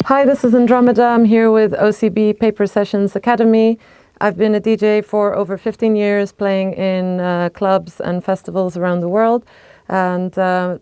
Hi, this is Andromeda. I'm here with OCB Paper Sessions Academy. I've been a DJ for over 15 years, playing in clubs and festivals around the world. And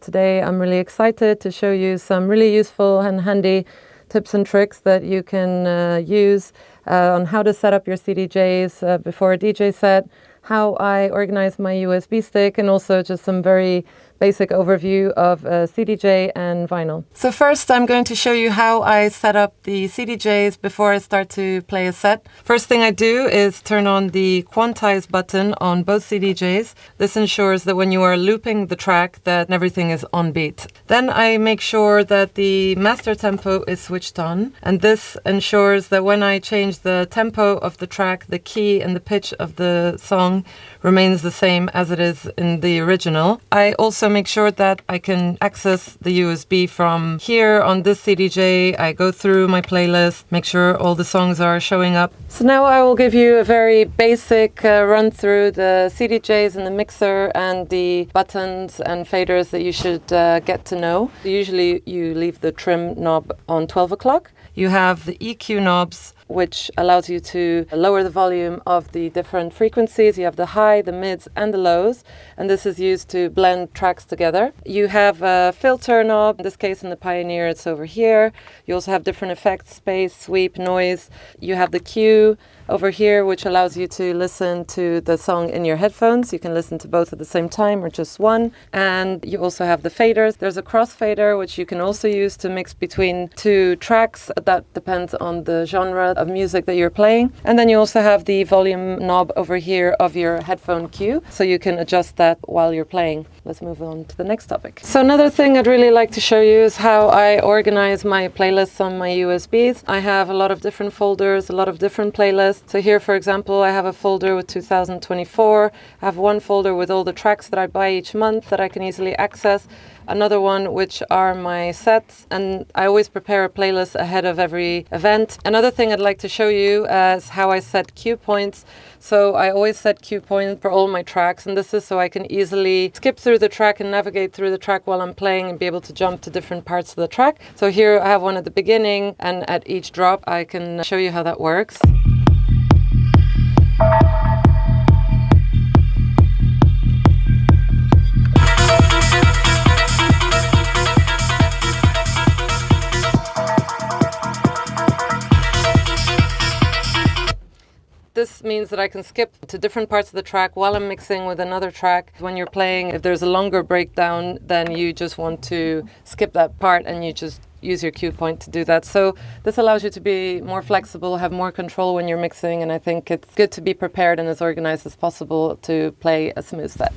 today I'm really excited to show you some really useful and handy tips and tricks that you can use on how to set up your CDJs before a DJ set, how I organize my USB stick, and also just some very basic overview of CDJ and vinyl. So first I'm going to show you how I set up the CDJs before I start to play a set. First thing I do is turn on the quantize button on both CDJs. This ensures that when you are looping the track that everything is on beat. Then I make sure that the master tempo is switched on, and this ensures that when I change the tempo of the track, the key and the pitch of the song remains the same as it is in the original. I also make sure that I can access the USB from here on this CDJ. I go through my playlist, make sure all the songs are showing up. So now I will give you a very basic run through the CDJs and the mixer and the buttons and faders that you should get to know. Usually you leave the trim knob on 12 o'clock. You have the EQ knobs, which allows you to lower the volume of the different frequencies. You have the high, the mids, and the lows, and this is used to blend tracks together. You have a filter knob, in this case in the Pioneer it's over here. You also have different effects, space, sweep, noise. You have the Q over here, which allows you to listen to the song in your headphones. You can listen to both at the same time or just one. And you also have the faders. There's a crossfader, which you can also use to mix between two tracks. That depends on the genre of music that you're playing. And then you also have the volume knob over here of your headphone cue, so you can adjust that while you're playing. Let's move on to the next topic. So another thing I'd really like to show you is how I organize my playlists on my USBs. I have a lot of different folders, a lot of different playlists. So here, for example, I have a folder with 2024. I have one folder with all the tracks that I buy each month that I can easily access. Another one which are my sets, and I always prepare a playlist ahead of every event. Another thing I'd like to show you is how I set cue points. So I always set cue points for all my tracks, and this is so I can easily skip through the track and navigate through the track while I'm playing and be able to jump to different parts of the track. So here I have one at the beginning, and at each drop I can show you how that works. This means that I can skip to different parts of the track while I'm mixing with another track. When you're playing, if there's a longer breakdown, then you just want to skip that part and you just use your cue point to do that. So this allows you to be more flexible, have more control when you're mixing, and I think it's good to be prepared and as organized as possible to play a smooth set.